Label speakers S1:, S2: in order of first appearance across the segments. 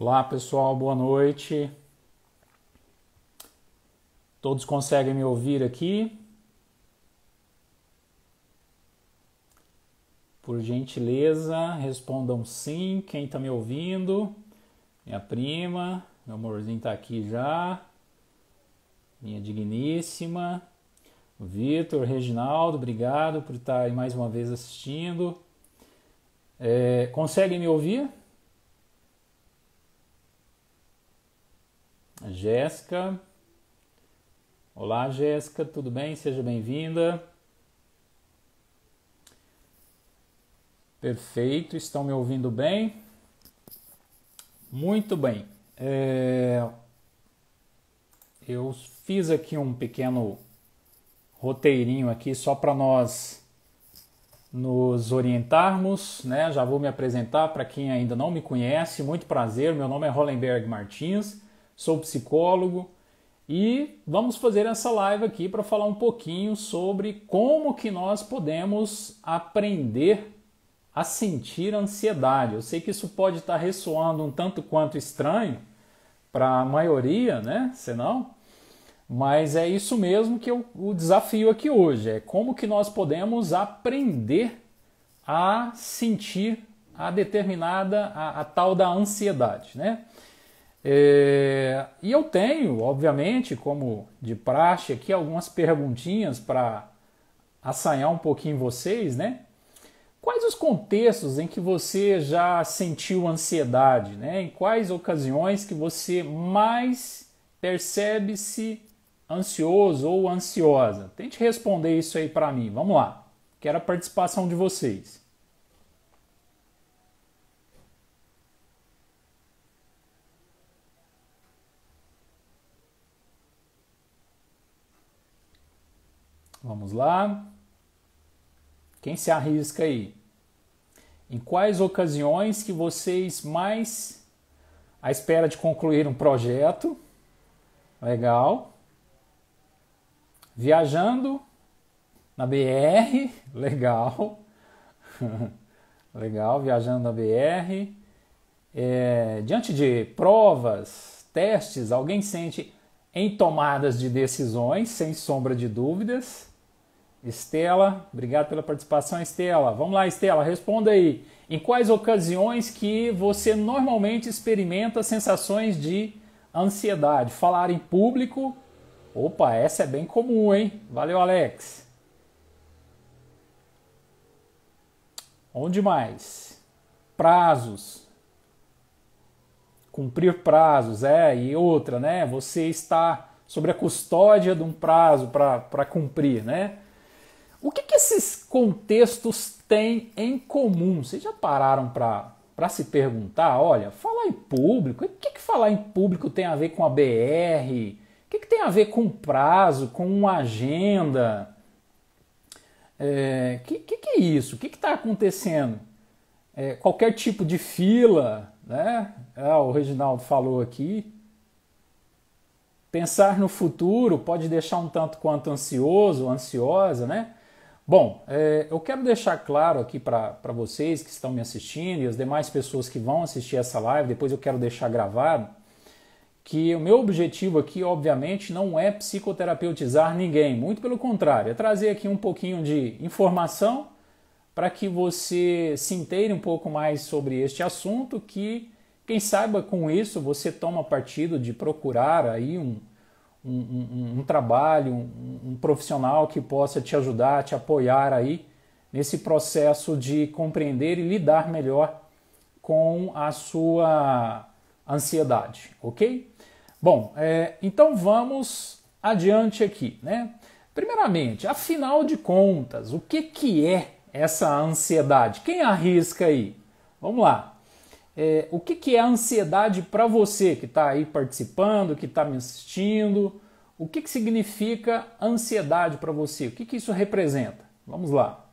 S1: Olá pessoal, boa noite. Todos conseguem me ouvir aqui? Por gentileza, respondam sim. Quem está me ouvindo? Minha prima, meu amorzinho está aqui já. Minha digníssima. O Vitor, Reginaldo, obrigado por estar aí mais uma vez assistindo. Conseguem me ouvir? A Jéssica. Olá, Jéssica, tudo bem? Seja bem-vinda. Perfeito, estão me ouvindo bem? Muito bem. Eu fiz aqui um pequeno roteirinho aqui só para nós nos orientarmos, né? Já vou me apresentar para quem ainda não me conhece. Muito prazer, meu nome é Hollenberg Martins, sou psicólogo e vamos fazer essa live aqui para falar um pouquinho sobre como que nós podemos aprender a sentir ansiedade. Eu sei que isso pode estar ressoando um tanto quanto estranho para a maioria, né? Senão, mas é isso mesmo que o desafio aqui hoje, é como que nós podemos aprender a sentir a tal da ansiedade, né? E eu tenho, obviamente, como de praxe aqui, algumas perguntinhas para assanhar um pouquinho vocês, né? Quais os contextos em que você já sentiu ansiedade, né? Em quais ocasiões que você mais percebe-se ansioso ou ansiosa? Tente responder isso aí para mim. Vamos lá. Quero a participação de vocês. Vamos lá. Quem se arrisca aí? Em quais ocasiões que vocês mais à espera de concluir um projeto? Legal. Viajando na BR? Legal. Legal, viajando na BR. Diante de provas, testes, alguém sente em tomadas de decisões, sem sombra de dúvidas. Estela, obrigado pela participação, Estela. Vamos lá, Estela, responda aí. Em quais ocasiões que você normalmente experimenta sensações de ansiedade? Falar em público? Opa, essa é bem comum, hein? Valeu, Alex. Onde mais? Prazos. Cumprir prazos, e outra, né? Você está sob a custódia de um prazo para cumprir, né? O que esses contextos têm em comum? Vocês já pararam para se perguntar? Olha, falar em público, o que falar em público tem a ver com a BR? O que tem a ver com prazo, com uma agenda? Que é isso? O que está acontecendo? Qualquer tipo de fila, né? O Reginaldo falou aqui. Pensar no futuro pode deixar um tanto quanto ansioso, ansiosa, né? Bom, eu quero deixar claro aqui para vocês que estão me assistindo e as demais pessoas que vão assistir essa live, depois eu quero deixar gravado, que o meu objetivo aqui, obviamente, não é psicoterapeutizar ninguém, muito pelo contrário, é trazer aqui um pouquinho de informação para que você se inteire um pouco mais sobre este assunto, que quem saiba com isso você toma partido de procurar aí um trabalho, um profissional que possa te ajudar, te apoiar aí nesse processo de compreender e lidar melhor com a sua ansiedade, ok? Bom, então vamos adiante aqui, né? Primeiramente, afinal de contas, o que é essa ansiedade? Quem arrisca aí? Vamos lá. O que é a ansiedade para você que está aí participando, que está me assistindo? O que significa ansiedade para você? O que isso representa? Vamos lá.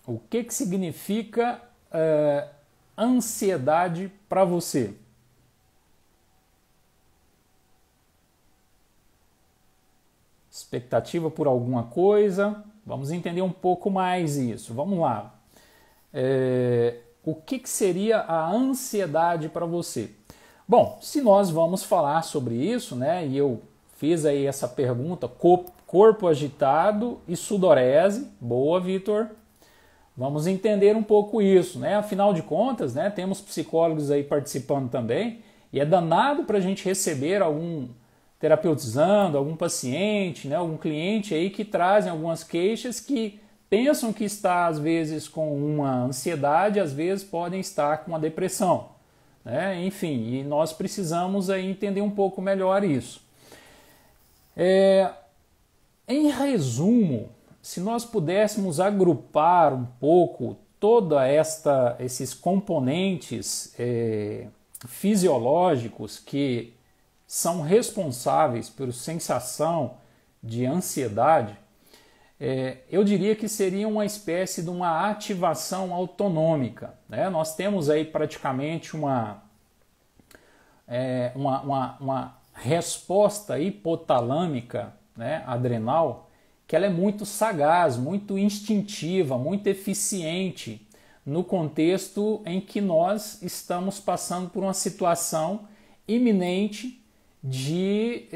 S1: O que significa ansiedade para você? Expectativa por alguma coisa? Vamos entender um pouco mais isso. Vamos lá. O que seria a ansiedade para você? Bom, se nós vamos falar sobre isso, né, e eu fiz aí essa pergunta, corpo agitado e sudorese, boa, Vitor. Vamos entender um pouco isso, né? Afinal de contas, né, temos psicólogos aí participando também, e é danado para a gente receber algum terapeutizando, algum paciente, né, algum cliente aí que trazem algumas queixas que pensam que está às vezes com uma ansiedade, às vezes podem estar com uma depressão, né? Enfim, e nós precisamos aí entender um pouco melhor isso. Em resumo, se nós pudéssemos agrupar um pouco toda esses componentes fisiológicos que são responsáveis por sensação de ansiedade, eu diria que seria uma espécie de uma ativação autonômica, né? Nós temos aí praticamente uma resposta hipotalâmica, né, adrenal, que ela é muito sagaz, muito instintiva, muito eficiente no contexto em que nós estamos passando por uma situação iminente de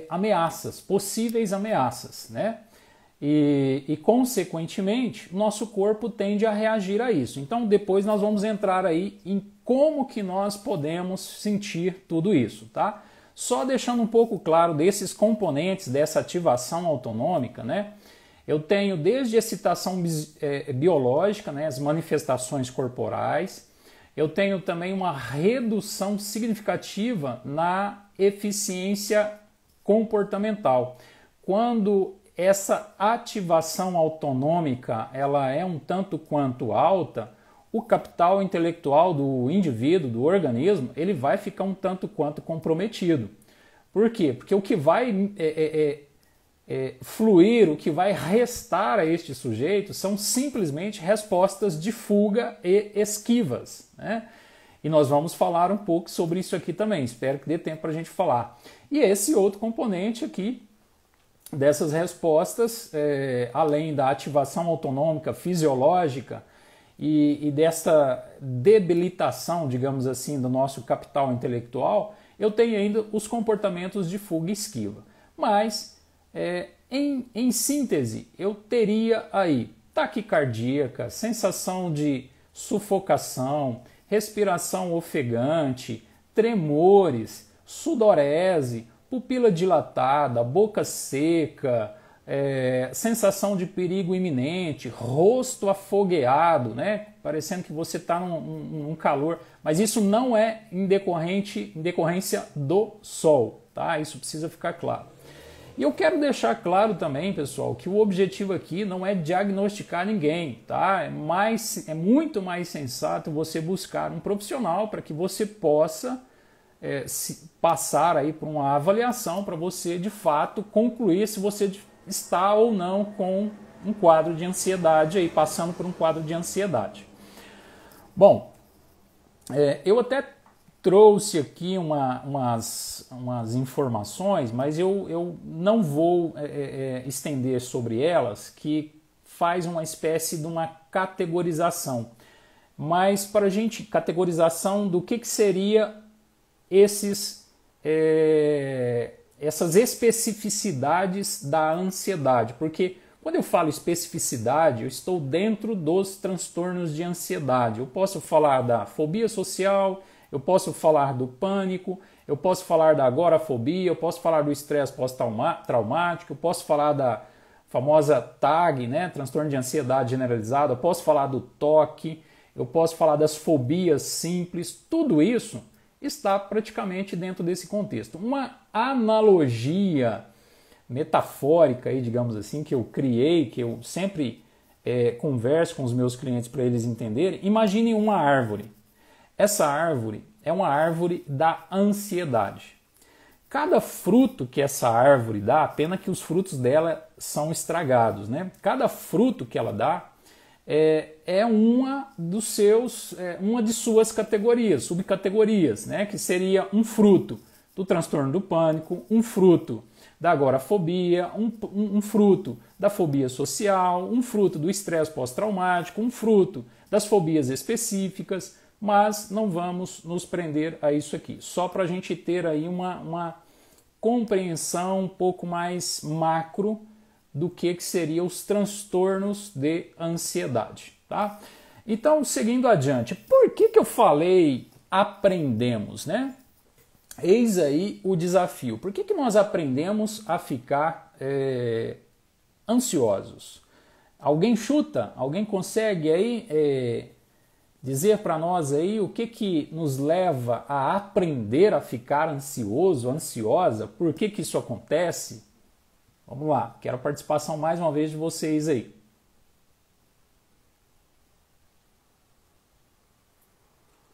S1: ameaças, possíveis ameaças, né? E consequentemente, nosso corpo tende a reagir a isso. Então, depois nós vamos entrar aí em como que nós podemos sentir tudo isso, tá? Só deixando um pouco claro desses componentes dessa ativação autonômica, né? Eu tenho desde a excitação biológica, né, as manifestações corporais, eu tenho também uma redução significativa na eficiência comportamental. Quando essa ativação autonômica ela é um tanto quanto alta, o capital intelectual do indivíduo, do organismo, ele vai ficar um tanto quanto comprometido. Por quê? Porque o que vai fluir, o que vai restar a este sujeito são simplesmente respostas de fuga e esquivas, né? E nós vamos falar um pouco sobre isso aqui também, espero que dê tempo para a gente falar. E esse outro componente aqui dessas respostas, além da ativação autonômica fisiológica e dessa debilitação, digamos assim, do nosso capital intelectual, eu tenho ainda os comportamentos de fuga e esquiva. Mas, em síntese, eu teria aí taquicardíaca, sensação de sufocação, respiração ofegante, tremores, sudorese, pupila dilatada, boca seca, sensação de perigo iminente, rosto afogueado, né? Parecendo que você está num calor, mas isso não é em decorrência do sol, tá? Isso precisa ficar claro. E eu quero deixar claro também, pessoal, que o objetivo aqui não é diagnosticar ninguém, tá? É muito mais sensato você buscar um profissional para que você possa passar aí por uma avaliação para você de fato concluir se você está ou não com um quadro de ansiedade aí, passando por um quadro de ansiedade. Bom, eu até trouxe aqui umas informações, mas eu não vou estender sobre elas, que faz uma espécie de uma categorização. Mas para a gente, categorização do que seria essas especificidades da ansiedade, porque quando eu falo especificidade, eu estou dentro dos transtornos de ansiedade. Eu posso falar da fobia social, eu posso falar do pânico, eu posso falar da agorafobia, eu posso falar do estresse pós-traumático, eu posso falar da famosa TAG, né, transtorno de ansiedade generalizada, eu posso falar do TOC, eu posso falar das fobias simples, tudo isso está praticamente dentro desse contexto. Uma analogia metafórica, aí, digamos assim, que eu criei, que eu sempre converso com os meus clientes para eles entenderem. Imagine uma árvore. Essa árvore é uma árvore da ansiedade. Cada fruto que essa árvore dá, a pena que os frutos dela são estragados, né? Cada fruto que ela dá uma de suas categorias, subcategorias, né? Que seria um fruto do transtorno do pânico, um fruto da agorafobia, um fruto da fobia social, um fruto do estresse pós-traumático, um fruto das fobias específicas, mas não vamos nos prender a isso aqui, só para a gente ter aí uma compreensão um pouco mais macro do que seriam os transtornos de ansiedade, tá? Então, seguindo adiante, por que eu falei aprendemos, né? Eis aí o desafio. Por que nós aprendemos a ficar ansiosos? Alguém chuta? Alguém consegue aí dizer para nós aí o que nos leva a aprender a ficar ansioso, ansiosa? Por que isso acontece? Vamos lá, quero a participação mais uma vez de vocês aí.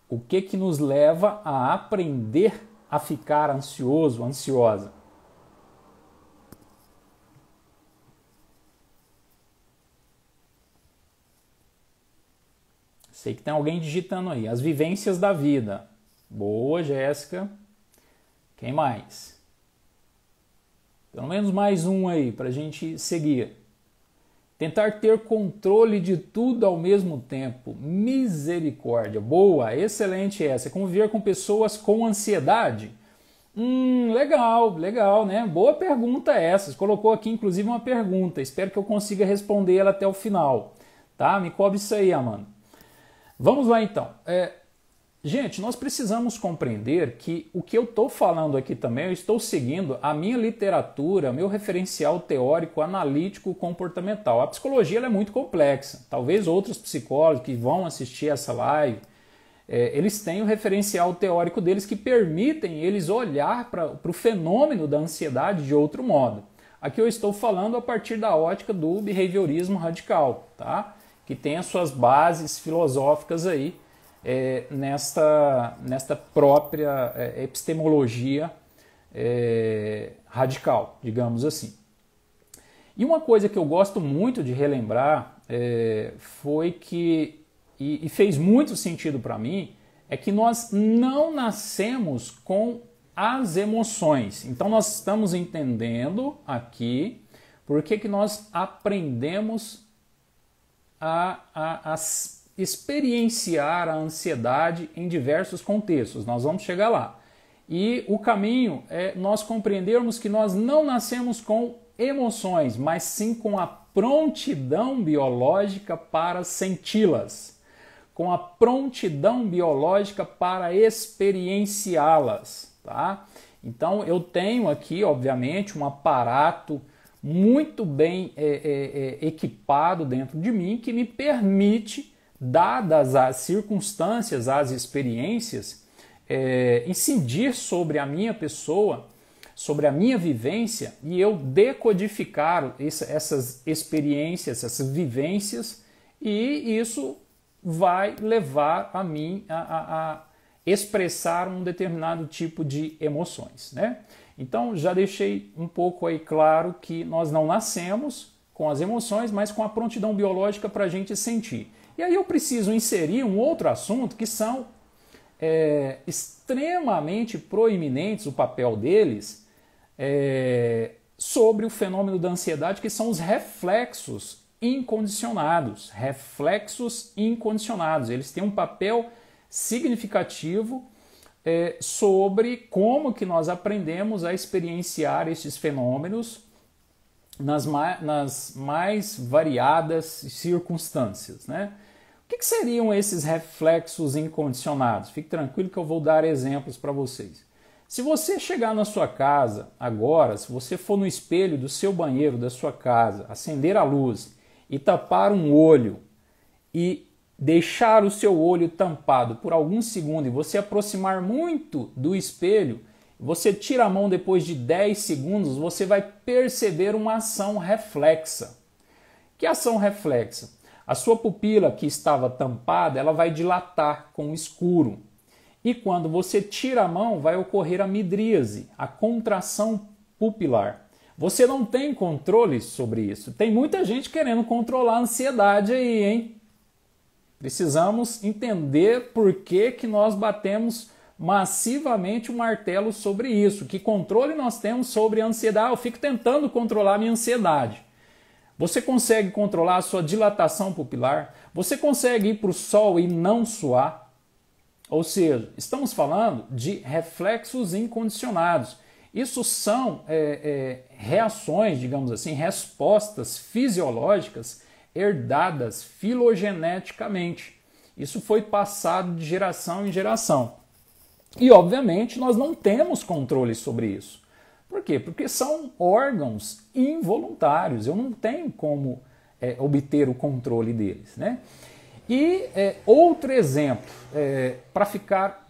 S1: O que nos leva a aprender a ficar ansioso, ansiosa? Sei que tem alguém digitando aí. As vivências da vida. Boa, Jéssica. Quem mais? Pelo menos mais um aí para a gente seguir. Tentar ter controle de tudo ao mesmo tempo. Misericórdia. Boa, excelente essa. Conviver com pessoas com ansiedade. Legal, legal, né? Boa pergunta essa. Você colocou aqui, inclusive, uma pergunta. Espero que eu consiga responder ela até o final. Tá? Me cobre isso aí, Amanda. Vamos lá, então. Gente, nós precisamos compreender que o que eu estou falando aqui também, eu estou seguindo a minha literatura, meu referencial teórico, analítico, comportamental. A psicologia ela é muito complexa. Talvez outros psicólogos que vão assistir essa live, eles têm o referencial teórico deles que permitem eles olhar para o fenômeno da ansiedade de outro modo. Aqui eu estou falando a partir da ótica do behaviorismo radical, tá? Que tem as suas bases filosóficas aí, nesta própria epistemologia radical, digamos assim. E uma coisa que eu gosto muito de relembrar foi que, e fez muito sentido para mim, é que nós não nascemos com as emoções. Então nós estamos entendendo aqui por que nós aprendemos a experienciar a ansiedade em diversos contextos. Nós vamos chegar lá. E o caminho é nós compreendermos que nós não nascemos com emoções, mas sim com a prontidão biológica para senti-las, com a prontidão biológica para experienciá-las, tá? Então eu tenho aqui, obviamente, um aparato muito bem equipado dentro de mim que me permite, dadas as circunstâncias, as experiências, incidir sobre a minha pessoa, sobre a minha vivência e eu decodificar essas experiências, essas vivências, e isso vai levar a mim a expressar um determinado tipo de emoções, né? Então já deixei um pouco aí claro que nós não nascemos com as emoções, mas com a prontidão biológica para a gente sentir. E aí eu preciso inserir um outro assunto que são extremamente proeminentes, o papel deles, sobre o fenômeno da ansiedade, que são os reflexos incondicionados. Reflexos incondicionados. Eles têm um papel significativo sobre como que nós aprendemos a experienciar esses fenômenos nas mais variadas circunstâncias, né? O que seriam esses reflexos incondicionados? Fique tranquilo que eu vou dar exemplos para vocês. Se você chegar na sua casa agora, se você for no espelho do seu banheiro, da sua casa, acender a luz e tapar um olho e deixar o seu olho tampado por alguns segundos e você aproximar muito do espelho, você tira a mão depois de 10 segundos, você vai perceber uma ação reflexa. Que ação reflexa? A sua pupila que estava tampada, ela vai dilatar com o escuro. E quando você tira a mão, vai ocorrer a midríase, a contração pupilar. Você não tem controle sobre isso. Tem muita gente querendo controlar a ansiedade aí, hein? Precisamos entender por que nós batemos massivamente o martelo sobre isso. Que controle nós temos sobre a ansiedade? Eu fico tentando controlar a minha ansiedade. Você consegue controlar a sua dilatação pupilar? Você consegue ir para o sol e não suar? Ou seja, estamos falando de reflexos incondicionados. Isso são reações, digamos assim, respostas fisiológicas herdadas filogeneticamente. Isso foi passado de geração em geração. E, obviamente, nós não temos controle sobre isso. Por quê? Porque são órgãos involuntários. Eu não tenho como obter o controle deles, né? E outro exemplo, para ficar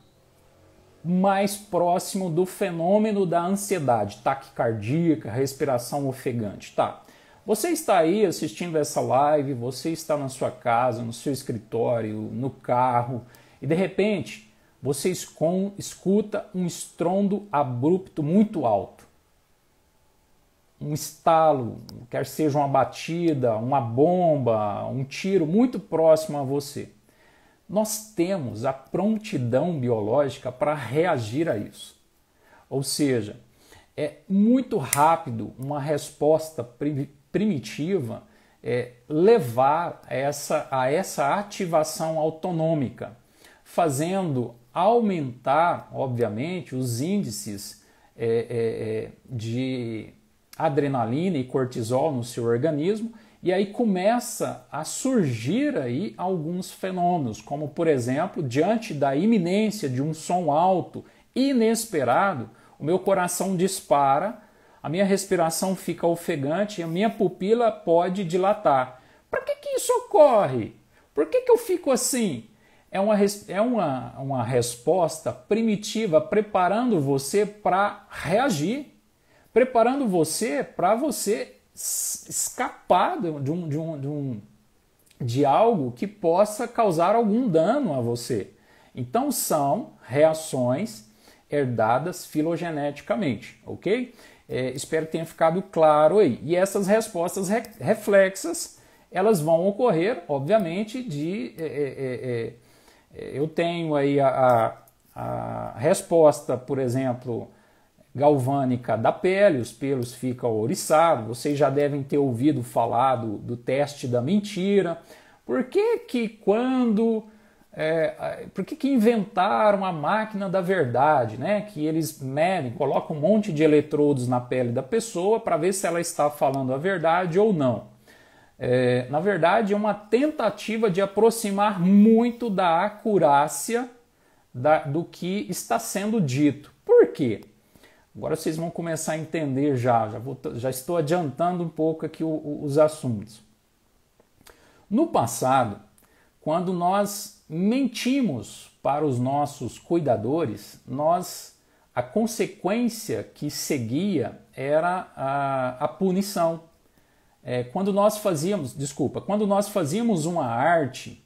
S1: mais próximo do fenômeno da ansiedade, taquicardíaca, respiração ofegante. Tá. Você está aí assistindo essa live, você está na sua casa, no seu escritório, no carro, e de repente você escuta um estrondo abrupto muito alto. Um estalo, quer seja uma batida, uma bomba, um tiro muito próximo a você. Nós temos a prontidão biológica para reagir a isso. Ou seja, é muito rápido uma resposta primitiva levar a essa ativação autonômica, fazendo aumentar, obviamente, os índices de adrenalina e cortisol no seu organismo, e aí começa a surgir aí alguns fenômenos, como por exemplo, diante da iminência de um som alto inesperado, o meu coração dispara, a minha respiração fica ofegante e a minha pupila pode dilatar. Para que isso ocorre? Por que eu fico assim? É uma resposta primitiva preparando você para reagir, preparando você para você escapar de algo que possa causar algum dano a você. Então são reações herdadas filogeneticamente, ok? Espero que tenha ficado claro aí. E essas respostas reflexas, elas vão ocorrer, obviamente, eu tenho aí a resposta, por exemplo, galvânica da pele, os pelos ficam ouriçados, vocês já devem ter ouvido falar do teste da mentira. Por que inventaram a máquina da verdade, né? Que eles medem, colocam um monte de eletrodos na pele da pessoa para ver se ela está falando a verdade ou não. Na verdade, é uma tentativa de aproximar muito da acurácia do que está sendo dito. Por quê? Agora vocês vão começar a entender já estou adiantando um pouco aqui os assuntos. No passado, quando nós mentimos para os nossos cuidadores, a consequência que seguia era a punição. Quando nós fazíamos uma arte,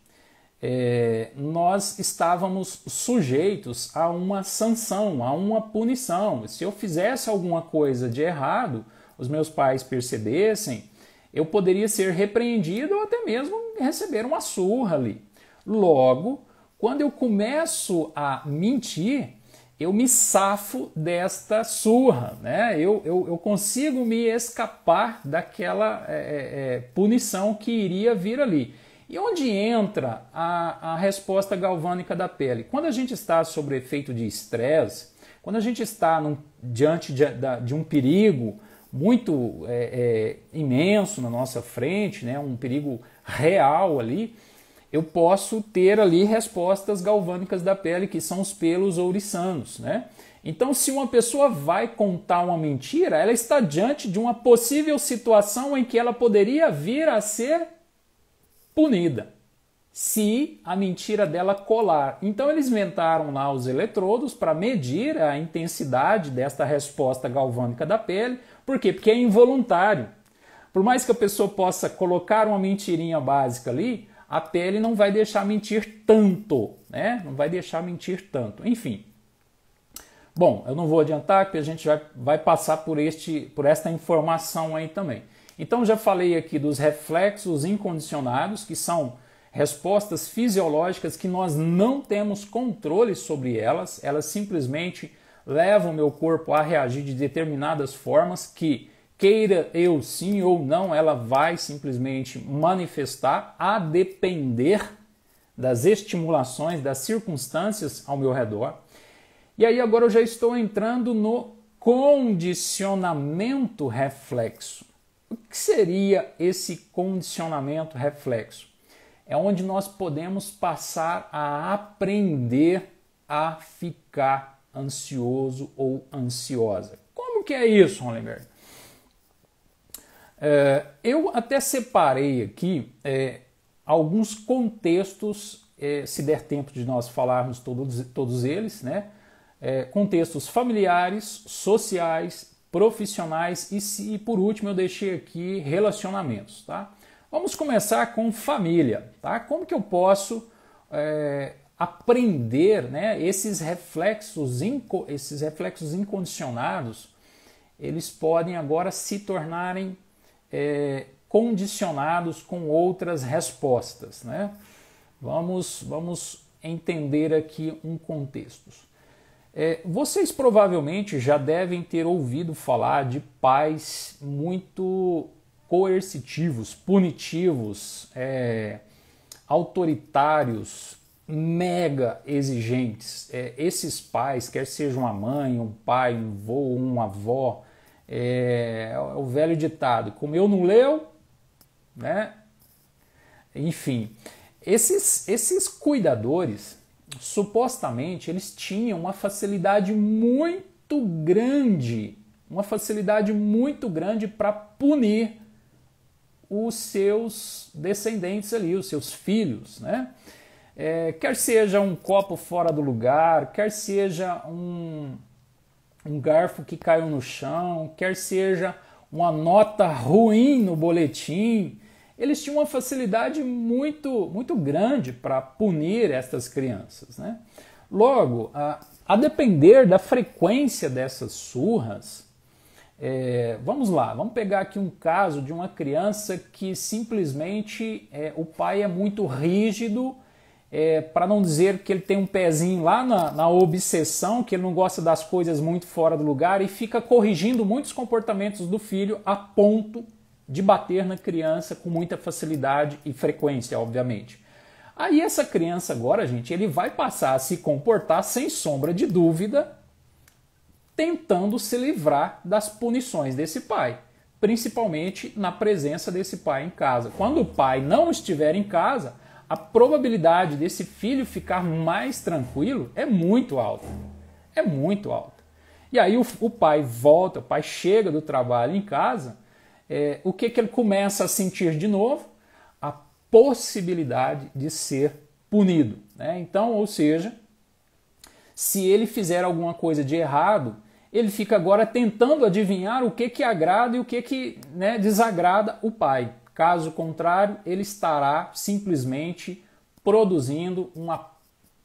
S1: nós estávamos sujeitos a uma sanção, a uma punição. Se eu fizesse alguma coisa de errado, os meus pais percebessem, eu poderia ser repreendido ou até mesmo receber uma surra ali. Logo, quando eu começo a mentir, eu me safo desta surra, né? Eu consigo me escapar daquela punição que iria vir ali. E onde entra a resposta galvânica da pele? Quando a gente está sob efeito de estresse, quando a gente está diante de um perigo muito imenso na nossa frente, né, um perigo real ali, eu posso ter ali respostas galvânicas da pele, que são os pelos ouriçanos, né? Então, se uma pessoa vai contar uma mentira, ela está diante de uma possível situação em que ela poderia vir a ser punida, se a mentira dela colar. Então eles inventaram lá os eletrodos para medir a intensidade desta resposta galvânica da pele. Por quê? Porque é involuntário. Por mais que a pessoa possa colocar uma mentirinha básica ali, a pele não vai deixar mentir tanto, né? Não vai deixar mentir tanto. Enfim. Bom, eu não vou adiantar, porque a gente vai passar por esta informação aí também. Então já falei aqui dos reflexos incondicionados, que são respostas fisiológicas que nós não temos controle sobre elas, elas simplesmente levam o meu corpo a reagir de determinadas formas que, queira eu sim ou não, ela vai simplesmente manifestar a depender das estimulações, das circunstâncias ao meu redor. E aí agora eu já estou entrando no condicionamento reflexo. O que seria esse condicionamento reflexo? É onde nós podemos passar a aprender a ficar ansioso ou ansiosa. Como que é isso, Hollenberg? Eu até separei aqui alguns contextos, se der tempo de nós falarmos todos eles, né? Contextos familiares, sociais, profissionais e por último eu deixei aqui relacionamentos, tá? Vamos começar com família, tá? Como que eu posso aprender, né, esses reflexos incondicionados, eles podem agora se tornarem condicionados com outras respostas, né? Vamos entender aqui um contexto. Vocês provavelmente já devem ter ouvido falar de pais muito coercitivos, punitivos, autoritários, mega exigentes. Esses pais, quer seja uma mãe, um pai, um avô, uma avó, o velho ditado, comeu não leu, né? Enfim, esses cuidadores, supostamente, eles tinham uma facilidade muito grande para punir os seus descendentes ali, os seus filhos, né? Quer seja um copo fora do lugar, quer seja um garfo que caiu no chão, quer seja uma nota ruim no boletim, eles tinham uma facilidade muito grande para punir estas crianças, né? Logo, a depender da frequência dessas surras, vamos lá, vamos pegar aqui um caso de uma criança que simplesmente o pai é muito rígido, para não dizer que ele tem um pezinho lá na obsessão, que ele não gosta das coisas muito fora do lugar e fica corrigindo muitos comportamentos do filho a ponto de bater na criança com muita facilidade e frequência, obviamente. Aí essa criança agora, gente, ele vai passar a se comportar sem sombra de dúvida, tentando se livrar das punições desse pai, principalmente na presença desse pai em casa. Quando o pai não estiver em casa, a probabilidade desse filho ficar mais tranquilo é muito alta. É muito alta. E aí o pai volta, o pai chega do trabalho em casa, o que ele começa a sentir de novo? A possibilidade de ser punido, né? Então, ou seja, se ele fizer alguma coisa de errado, ele fica agora tentando adivinhar o que agrada e o que desagrada o pai. Caso contrário, ele estará simplesmente produzindo uma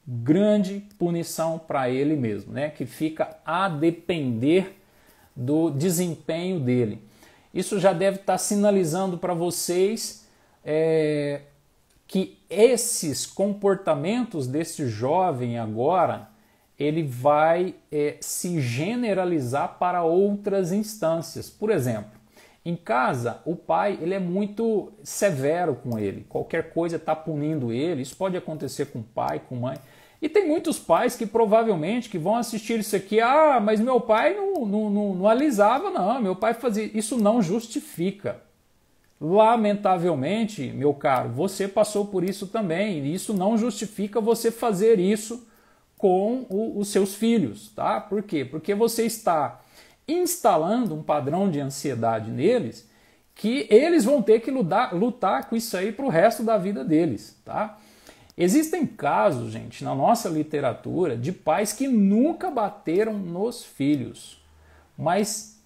S1: grande punição para ele mesmo, né? Que fica a depender do desempenho dele. Isso já deve estar sinalizando para vocês que esses comportamentos desse jovem agora, ele vai se generalizar para outras instâncias. Por exemplo, em casa, o pai ele é muito severo com ele. Qualquer coisa está punindo ele. Isso pode acontecer com o pai, com a mãe. E tem muitos pais que provavelmente que vão assistir isso aqui. Ah, mas meu pai não alisava, não. Meu pai fazia. Isso não justifica. Lamentavelmente, meu caro, você passou por isso também. E isso não justifica você fazer isso com os seus filhos, tá? Por quê? Porque você está instalando um padrão de ansiedade neles que eles vão ter que lutar com isso aí para o resto da vida deles, tá? Existem casos, gente, na nossa literatura de pais que nunca bateram nos filhos, mas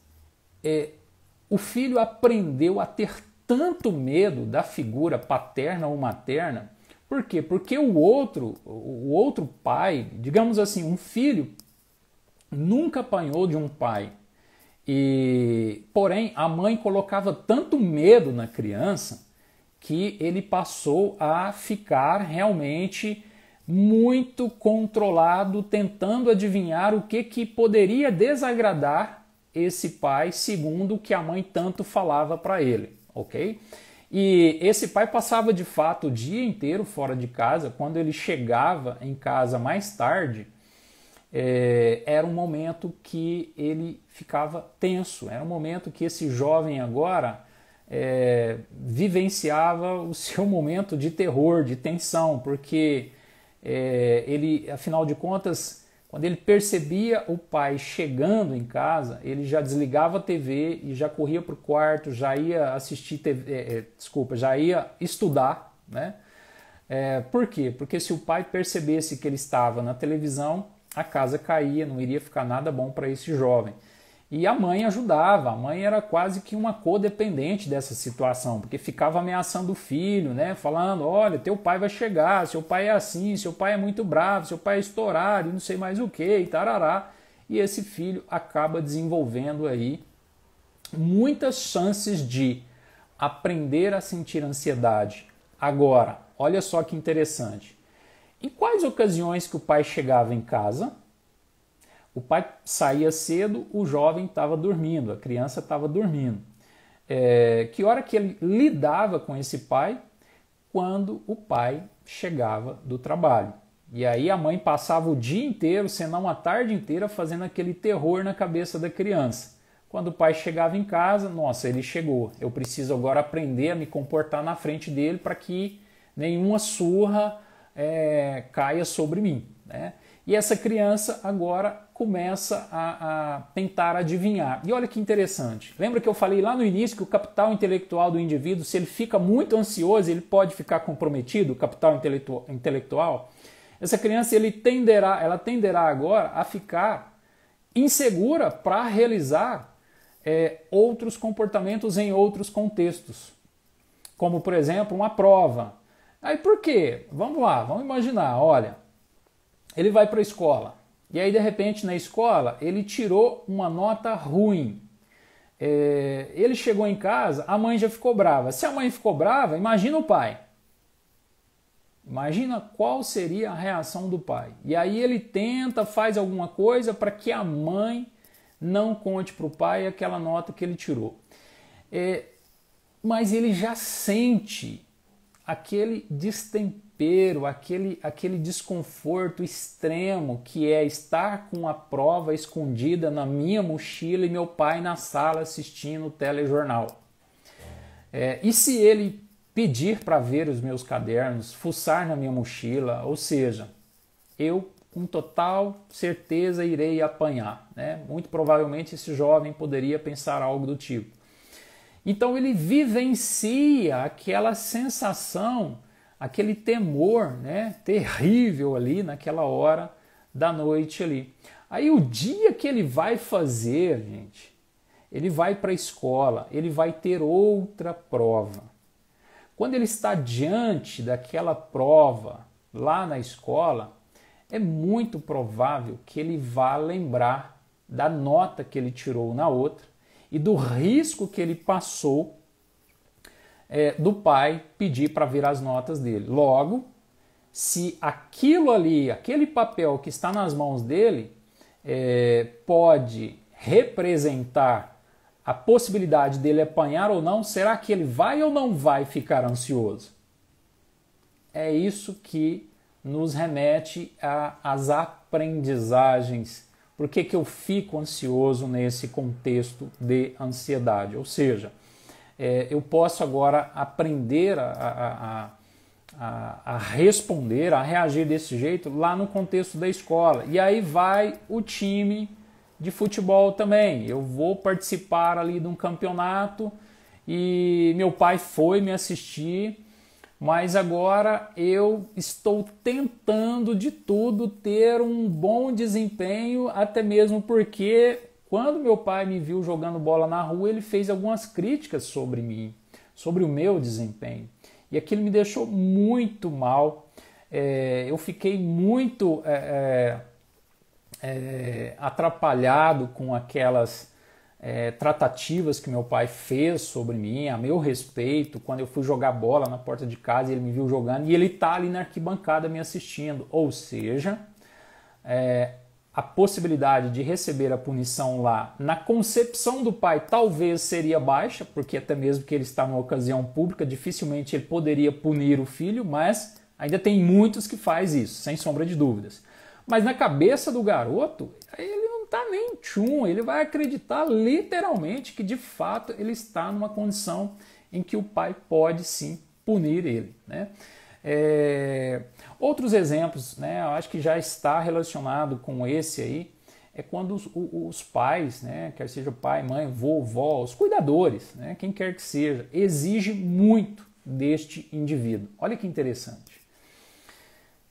S1: o filho aprendeu a ter tanto medo da figura paterna ou materna. Por quê? Porque o outro pai, digamos assim, um filho nunca apanhou de um pai. Porém, a mãe colocava tanto medo na criança que ele passou a ficar realmente muito controlado, tentando adivinhar o que poderia desagradar esse pai, segundo o que a mãe tanto falava para ele, ok? E esse pai passava de fato o dia inteiro fora de casa. Quando ele chegava em casa mais tarde, era um momento que ele ficava tenso, era um momento que esse jovem agora vivenciava o seu momento de terror, de tensão, porque ele, afinal de contas, quando ele percebia o pai chegando em casa, ele já desligava a TV e já corria para o quarto, já ia assistir TV, já ia estudar, né? Por quê? Porque se o pai percebesse que ele estava na televisão, a casa caía, não iria ficar nada bom para esse jovem. E a mãe ajudava, a mãe era quase que uma codependente dessa situação, porque ficava ameaçando o filho, né? Falando, olha, teu pai vai chegar, seu pai é assim, seu pai é muito bravo, seu pai é estourado, e não sei mais o que, e tarará. E esse filho acaba desenvolvendo aí muitas chances de aprender a sentir ansiedade. Agora, olha só que interessante. Em quais ocasiões que o pai chegava em casa, o pai saía cedo, o jovem estava dormindo, a criança estava dormindo. Que hora que ele lidava com esse pai? Quando o pai chegava do trabalho. E aí a mãe passava o dia inteiro, se não a tarde inteira, fazendo aquele terror na cabeça da criança. Quando o pai chegava em casa, nossa, ele chegou, eu preciso agora aprender a me comportar na frente dele para que nenhuma surra caia sobre mim, né? E essa criança agora começa a tentar adivinhar. E olha que interessante. Lembra que eu falei lá no início que o capital intelectual do indivíduo, se ele fica muito ansioso, ele pode ficar comprometido, o capital intelectual? Essa criança ela tenderá agora a ficar insegura para realizar outros comportamentos em outros contextos. Como, por exemplo, uma prova. Aí por quê? Vamos lá, vamos imaginar, olha, ele vai para a escola, e aí de repente na escola ele tirou uma nota ruim. Ele chegou em casa, a mãe já ficou brava. Se a mãe ficou brava, imagina o pai. Imagina qual seria a reação do pai. E aí ele tenta, faz alguma coisa para que a mãe não conte para o pai aquela nota que ele tirou. Mas ele já sente aquele destempero, aquele desconforto extremo que é estar com a prova escondida na minha mochila e meu pai na sala assistindo o telejornal. E se ele pedir para ver os meus cadernos, fuçar na minha mochila, ou seja, eu com total certeza irei apanhar, né? Muito provavelmente esse jovem poderia pensar algo do tipo. Então ele vivencia aquela sensação, aquele temor, né, terrível ali naquela hora da noite ali. Aí o dia que ele vai fazer, gente, ele vai para a escola, ele vai ter outra prova. Quando ele está diante daquela prova lá na escola, é muito provável que ele vá lembrar da nota que ele tirou na outra e do risco que ele passou do pai pedir para ver as notas dele. Logo, se aquilo ali, aquele papel que está nas mãos dele, pode representar a possibilidade dele apanhar ou não, será que ele vai ou não vai ficar ansioso? É isso que nos remete às aprendizagens. Por que eu fico ansioso nesse contexto de ansiedade? Ou seja, eu posso agora aprender a responder, a reagir desse jeito lá no contexto da escola. E aí vai o time de futebol também. Eu vou participar ali de um campeonato e meu pai foi me assistir, mas agora eu estou tentando de tudo ter um bom desempenho, até mesmo porque quando meu pai me viu jogando bola na rua, ele fez algumas críticas sobre mim, sobre o meu desempenho. E aquilo me deixou muito mal. Eu fiquei muito atrapalhado com aquelas tratativas que meu pai fez sobre mim, a meu respeito, quando eu fui jogar bola na porta de casa, ele me viu jogando e ele está ali na arquibancada me assistindo. Ou seja, a possibilidade de receber a punição lá, na concepção do pai, talvez seria baixa, porque até mesmo que ele está numa ocasião pública, dificilmente ele poderia punir o filho, mas ainda tem muitos que faz isso, sem sombra de dúvidas. Mas na cabeça do garoto, ele não está nem tchum, ele vai acreditar literalmente que de fato ele está numa condição em que o pai pode sim punir ele, né? Outros exemplos, né, eu acho que já está relacionado com esse aí, é quando os pais, né, quer seja pai, mãe, vovó, os cuidadores, né, quem quer que seja, exige muito deste indivíduo. Olha que interessante.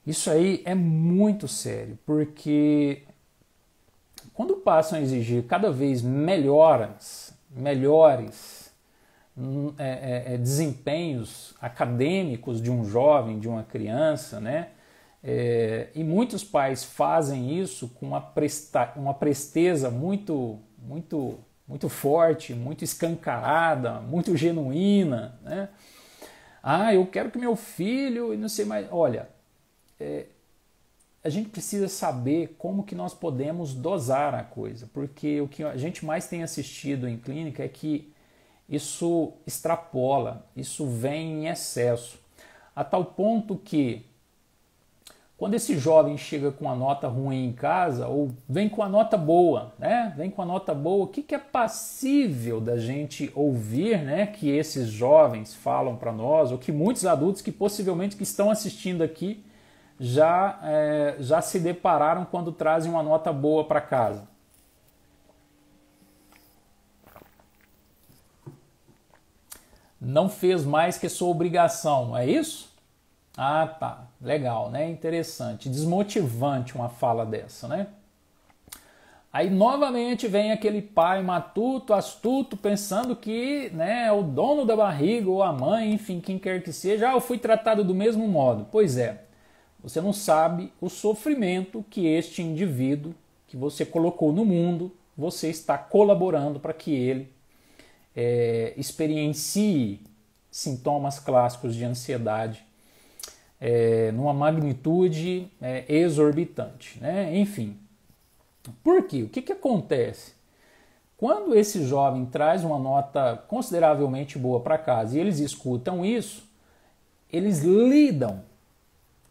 S1: Isso aí é muito sério, porque quando passam a exigir cada vez melhores desempenhos acadêmicos de um jovem, de uma criança, né? E muitos pais fazem isso com uma presteza muito forte, muito escancarada, muito genuína, né? Ah, eu quero que meu filho e não sei mais. Olha, a gente precisa saber como que nós podemos dosar a coisa, porque o que a gente mais tem assistido em clínica é que isso extrapola, isso vem em excesso, a tal ponto que quando esse jovem chega com a nota ruim em casa, ou vem com a nota boa, né? Vem com a nota boa, o que é passível da gente ouvir, né? Que esses jovens falam para nós, ou que muitos adultos que possivelmente que estão assistindo aqui já se depararam quando trazem uma nota boa para casa. Não fez mais que sua obrigação, é isso? Ah, tá, legal, né? Interessante, desmotivante uma fala dessa, né? Aí novamente vem aquele pai matuto, astuto, pensando que, né, é o dono da barriga ou a mãe, enfim, quem quer que seja, eu fui tratado do mesmo modo. Pois é, você não sabe o sofrimento que este indivíduo que você colocou no mundo, você está colaborando para que ele experiencie sintomas clássicos de ansiedade numa magnitude exorbitante, né? Enfim, por quê? O que acontece? Quando esse jovem traz uma nota consideravelmente boa para casa e eles escutam isso, eles lidam,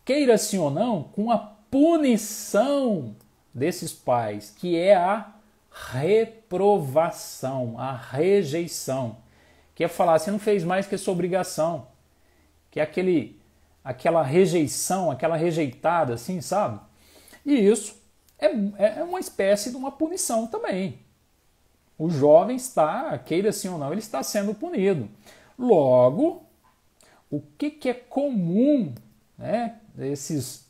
S1: queira sim ou não, com a punição desses pais, que é a reprovação, a rejeição, que é falar, você não fez mais que a sua obrigação, que é aquela rejeição, aquela rejeitada, assim, sabe? E isso é uma espécie de uma punição também. O jovem está, queira sim ou não, ele está sendo punido. Logo, o que é comum, né,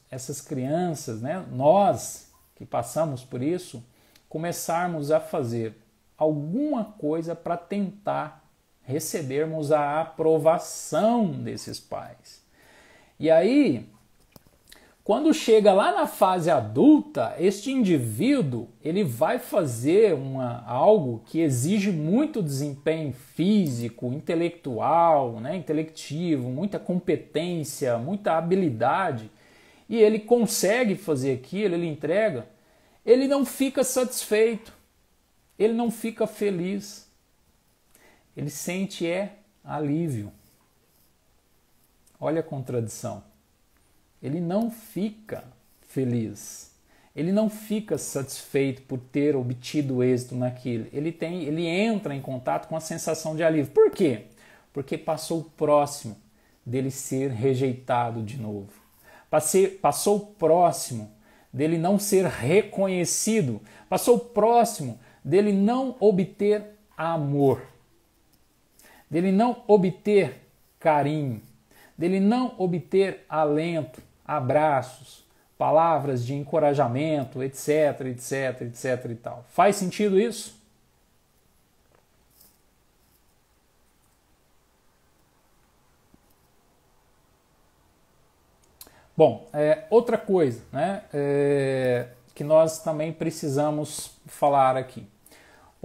S1: essas crianças, né, nós que passamos por isso, começarmos a fazer alguma coisa para tentar recebermos a aprovação desses pais. E aí, quando chega lá na fase adulta, este indivíduo ele vai fazer algo que exige muito desempenho físico, intelectual, né, intelectivo, muita competência, muita habilidade, e ele consegue fazer aquilo, ele entrega, ele não fica satisfeito, ele não fica feliz, ele sente alívio. Olha a contradição. Ele não fica feliz, ele não fica satisfeito por ter obtido êxito naquilo. Ele entra em contato com a sensação de alívio. Por quê? Porque passou próximo dele ser rejeitado de novo. Passou próximo dele não ser reconhecido. Passou próximo dele não obter amor, dele não obter carinho, dele não obter alento, abraços, palavras de encorajamento, etc, etc, etc e tal. Faz sentido isso? Bom, outra coisa, né, que nós também precisamos falar aqui.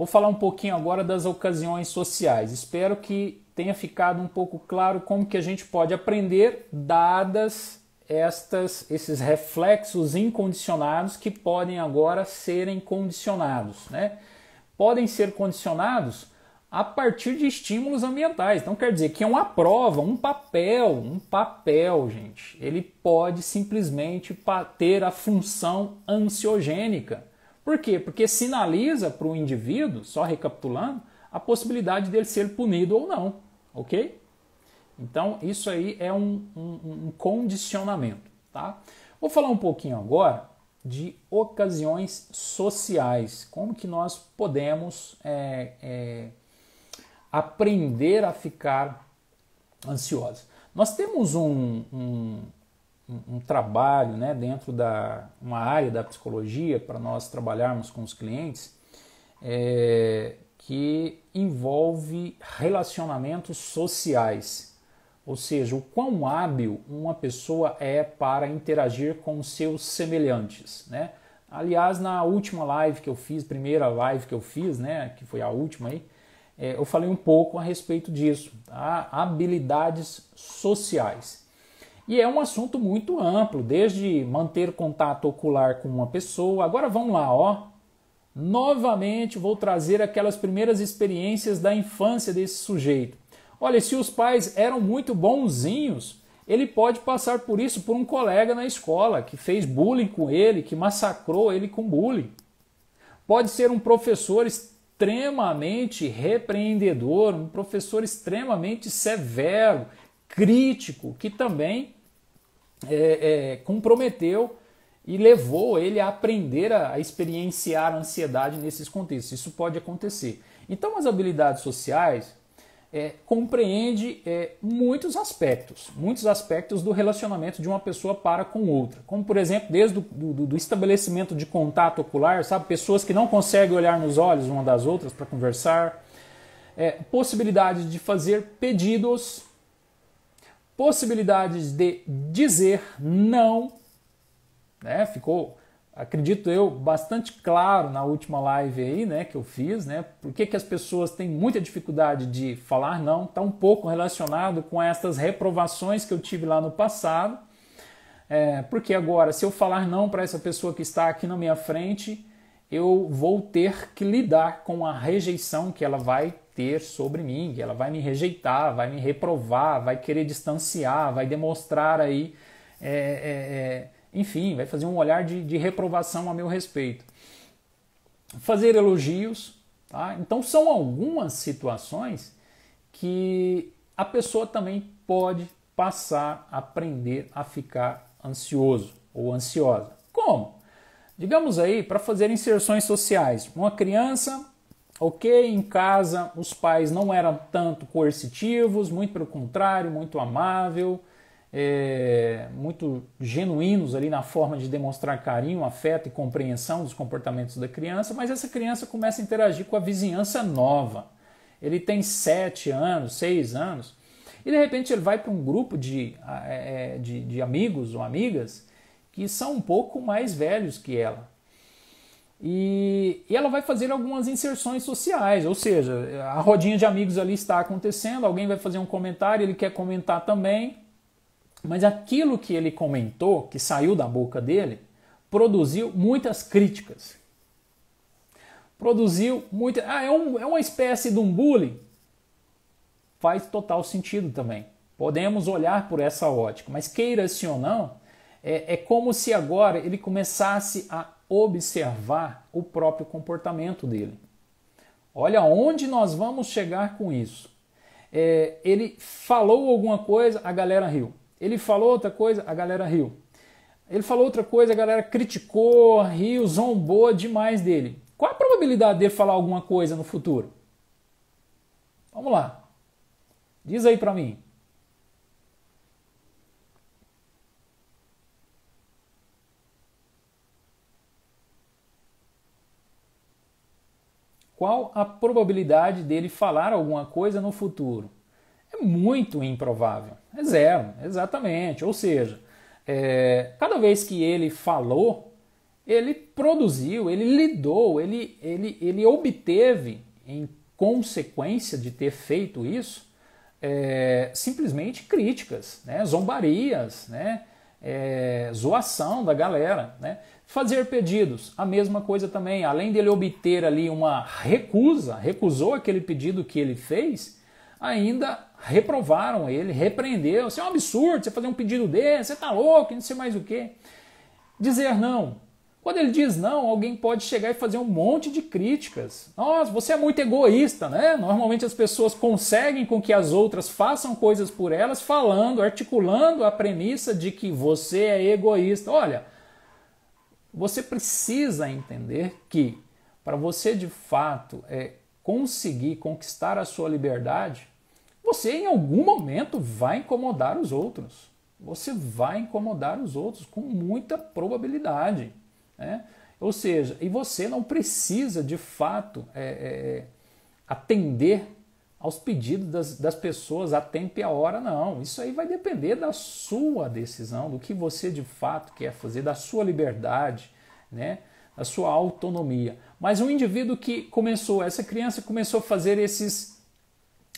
S1: Vou falar um pouquinho agora das ocasiões sociais. Espero que tenha ficado um pouco claro como que a gente pode aprender dadas esses reflexos incondicionados que podem agora serem condicionados, né? Podem ser condicionados a partir de estímulos ambientais. Então quer dizer que é uma prova, um papel, gente, ele pode simplesmente ter a função ansiogênica. Por quê? Porque sinaliza para o indivíduo, só recapitulando, a possibilidade dele ser punido ou não, ok? Então isso aí é um condicionamento, tá? Vou falar um pouquinho agora de ocasiões sociais, como que nós podemos aprender a ficar ansiosos. Nós temos um trabalho, né, dentro da uma área da psicologia para nós trabalharmos com os clientes que envolve relacionamentos sociais, ou seja, o quão hábil uma pessoa é para interagir com os seus semelhantes, né? Aliás, na última live que eu fiz, primeira live que eu fiz, né, que foi a última aí, eu falei um pouco a respeito disso, tá? Habilidades sociais. E é um assunto muito amplo, desde manter contato ocular com uma pessoa. Agora vamos lá, ó. Novamente vou trazer aquelas primeiras experiências da infância desse sujeito. Olha, se os pais eram muito bonzinhos, ele pode passar por isso por um colega na escola que fez bullying com ele, que massacrou ele com bullying. Pode ser um professor extremamente repreendedor, um professor extremamente severo, crítico, que também comprometeu e levou ele a aprender a experienciar a ansiedade nesses contextos. Isso pode acontecer. Então, as habilidades sociais compreende muitos aspectos do relacionamento de uma pessoa para com outra. Como, por exemplo, desde do estabelecimento de contato ocular, sabe? Pessoas que não conseguem olhar nos olhos uma das outras para conversar, possibilidade de fazer pedidos, possibilidades de dizer não, né? Ficou, acredito eu, bastante claro na última live aí, né, que eu fiz, né? Por que as pessoas têm muita dificuldade de falar não? Está um pouco relacionado com essas reprovações que eu tive lá no passado. Porque agora, se eu falar não para essa pessoa que está aqui na minha frente, eu vou ter que lidar com a rejeição que ela vai ter sobre mim, que ela vai me rejeitar, vai me reprovar, vai querer distanciar, vai demonstrar aí, enfim, vai fazer um olhar de reprovação a meu respeito. Fazer elogios, tá? Então são algumas situações que a pessoa também pode passar a aprender a ficar ansioso ou ansiosa. Como? Digamos aí, para fazer inserções sociais. Uma criança, ok, em casa os pais não eram tanto coercitivos, muito pelo contrário, muito amável, muito genuínos ali na forma de demonstrar carinho, afeto e compreensão dos comportamentos da criança, mas essa criança começa a interagir com a vizinhança nova. Ele tem 7 anos, 6 anos, e de repente ele vai para um grupo de amigos ou amigas que são um pouco mais velhos que ela. E ela vai fazer algumas inserções sociais, ou seja, a rodinha de amigos ali está acontecendo, alguém vai fazer um comentário, ele quer comentar também, mas aquilo que ele comentou, que saiu da boca dele, produziu muitas críticas. Produziu muita... é uma espécie de um bullying? Faz total sentido também. Podemos olhar por essa ótica, mas queira-se ou não, é como se agora ele começasse a observar o próprio comportamento dele. Olha onde nós vamos chegar com isso. Ele falou alguma coisa, a galera riu. Ele falou outra coisa, a galera riu. Ele falou outra coisa, a galera criticou, riu, zombou demais dele. Qual a probabilidade dele falar alguma coisa no futuro? Vamos lá. Diz aí pra mim. Qual a probabilidade dele falar alguma coisa no futuro? É muito improvável. É zero, exatamente. Ou seja, cada vez que ele falou, ele produziu, ele lidou, ele obteve, em consequência de ter feito isso, simplesmente críticas, né, zombarias, né, zoação da galera, né. Fazer pedidos, a mesma coisa também, além dele obter ali uma recusou aquele pedido que ele fez, ainda reprovaram ele, repreendeu, isso é um absurdo, você fazer um pedido desse, você tá louco, não sei mais o quê. Dizer não. Quando ele diz não, alguém pode chegar e fazer um monte de críticas. Nossa, você é muito egoísta, né? Normalmente as pessoas conseguem com que as outras façam coisas por elas, falando, articulando a premissa de que você é egoísta. Olha, você precisa entender que para você de fato conseguir conquistar a sua liberdade, você em algum momento vai incomodar os outros. Você vai incomodar os outros com muita probabilidade. Né? Ou seja, e você não precisa de fato atender aos pedidos das pessoas a tempo e a hora, não. Isso aí vai depender da sua decisão, do que você de fato quer fazer, da sua liberdade, né? Da sua autonomia. Mas um indivíduo que essa criança começou a fazer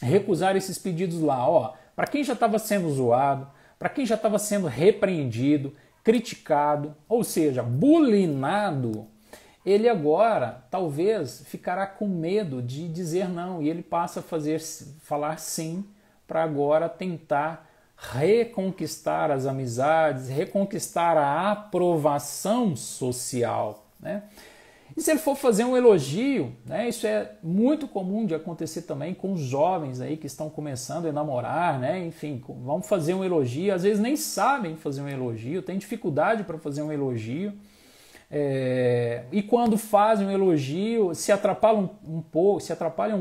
S1: recusar esses pedidos lá, ó, para quem já estava sendo zoado, para quem já estava sendo repreendido, criticado, ou seja, bulinado, ele agora talvez ficará com medo de dizer não e ele passa a falar sim para agora tentar reconquistar as amizades, reconquistar a aprovação social, né? E se ele for fazer um elogio, né, isso é muito comum de acontecer também com os jovens aí que estão começando a namorar, né, enfim, vão fazer um elogio, às vezes nem sabem fazer um elogio, têm dificuldade para fazer um elogio, e quando fazem um elogio se atrapalham um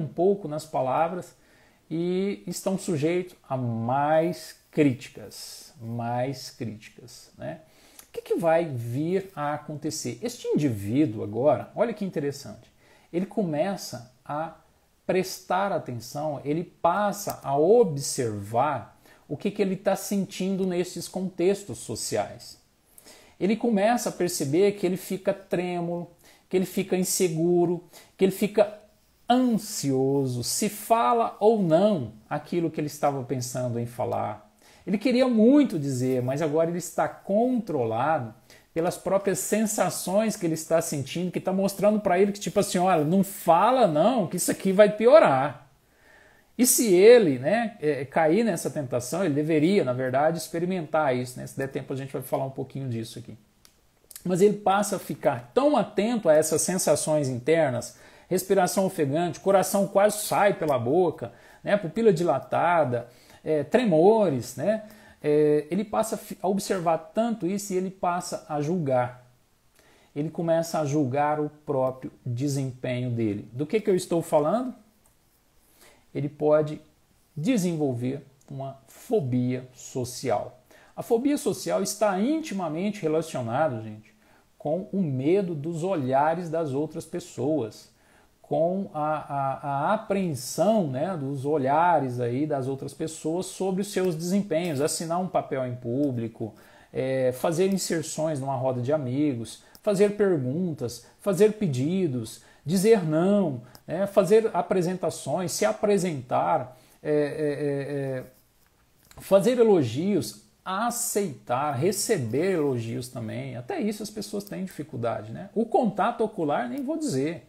S1: pouco nas palavras e estão sujeitos a mais críticas, né? O que vai vir a acontecer? Este indivíduo agora, olha que interessante, ele começa a prestar atenção, ele passa a observar o que ele está sentindo nesses contextos sociais. Ele começa a perceber que ele fica trêmulo, que ele fica inseguro, que ele fica ansioso, se fala ou não aquilo que ele estava pensando em falar. Ele queria muito dizer, mas agora ele está controlado pelas próprias sensações que ele está sentindo, que está mostrando para ele que tipo assim, olha, não fala não, que isso aqui vai piorar. E se ele, né, cair nessa tentação, ele deveria, na verdade, experimentar isso, né? Se der tempo a gente vai falar um pouquinho disso aqui. Mas ele passa a ficar tão atento a essas sensações internas, respiração ofegante, coração quase sai pela boca, né, pupila dilatada, tremores, né? Ele passa a observar tanto isso e ele passa a julgar. Ele começa a julgar o próprio desempenho dele. Do que eu estou falando? Ele pode desenvolver uma fobia social. A fobia social está intimamente relacionada, gente, com o medo dos olhares das outras pessoas, com a apreensão, né, dos olhares aí das outras pessoas sobre os seus desempenhos, assinar um papel em público, fazer inserções numa roda de amigos, fazer perguntas, fazer pedidos, dizer não, fazer apresentações, se apresentar, fazer elogios, aceitar, receber elogios também. Até isso as pessoas têm dificuldade, né? O contato ocular nem vou dizer.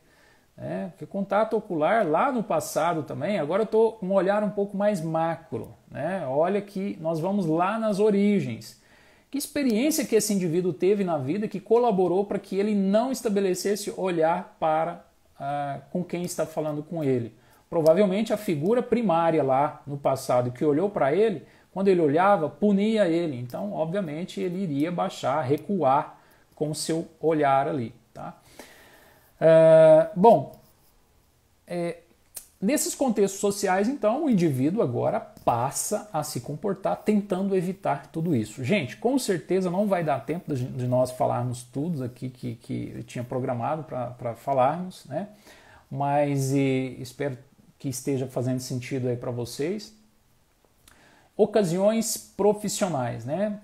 S1: Porque contato ocular lá no passado também, agora eu estou com um olhar um pouco mais macro, né? Olha que nós vamos lá nas origens. Que experiência que esse indivíduo teve na vida que colaborou para que ele não estabelecesse olhar para com quem está falando com ele? Provavelmente a figura primária lá no passado que olhou para ele, quando ele olhava, punia ele. Então, obviamente, ele iria baixar, recuar com o seu olhar ali, tá? Nesses contextos sociais, então, o indivíduo agora passa a se comportar tentando evitar tudo isso. Gente, com certeza não vai dar tempo de nós falarmos tudo aqui que eu tinha programado para falarmos, né? Mas espero que esteja fazendo sentido aí para vocês. Ocasiões profissionais, né?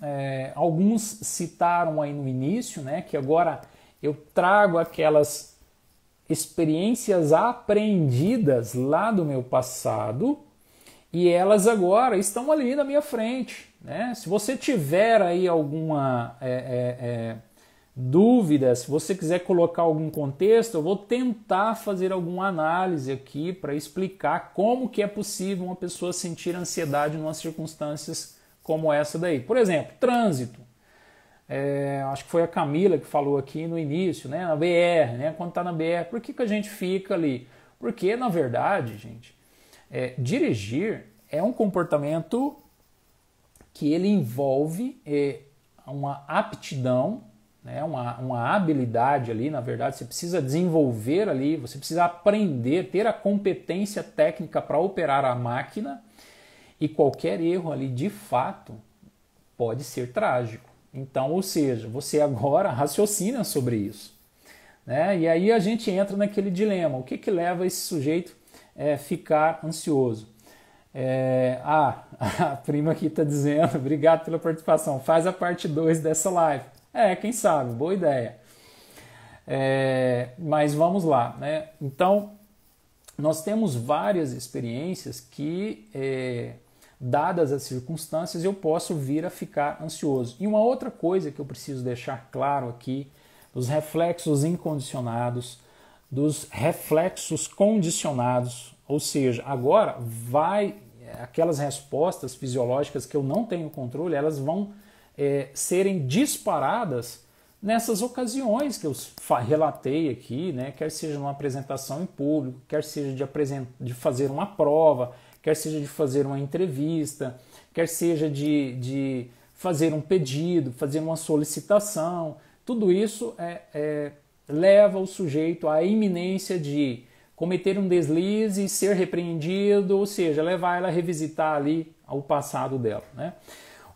S1: Alguns citaram aí no início, né, que agora eu trago aquelas experiências aprendidas lá do meu passado e elas agora estão ali na minha frente, né? Se você tiver aí alguma dúvida, se você quiser colocar algum contexto, eu vou tentar fazer alguma análise aqui para explicar como que é possível uma pessoa sentir ansiedade em umas circunstâncias como essa daí. Por exemplo, trânsito. Acho que foi a Camila que falou aqui no início, né? Na BR, né? Quando está na BR, por que a gente fica ali? Porque, na verdade, gente, dirigir é um comportamento que ele envolve uma aptidão, né? Uma habilidade ali, na verdade, você precisa desenvolver ali, você precisa aprender, ter a competência técnica para operar a máquina, e qualquer erro ali, de fato, pode ser trágico. Então, ou seja, você agora raciocina sobre isso, né? E aí a gente entra naquele dilema. O que leva esse sujeito a ficar ansioso? A prima aqui está dizendo, obrigado pela participação, faz a parte 2 dessa live. Quem sabe, boa ideia. Mas vamos lá, né? Então, nós temos várias experiências que... dadas as circunstâncias, eu posso vir a ficar ansioso. E uma outra coisa que eu preciso deixar claro aqui, dos reflexos incondicionados, dos reflexos condicionados, ou seja, agora aquelas respostas fisiológicas que eu não tenho controle, elas vão serem disparadas nessas ocasiões que eu relatei aqui, né? Quer seja numa apresentação em público, quer seja de fazer uma prova, quer seja de fazer uma entrevista, quer seja de fazer um pedido, fazer uma solicitação. Tudo isso leva o sujeito à iminência de cometer um deslize e ser repreendido, ou seja, levar ela a revisitar ali o passado dela, né?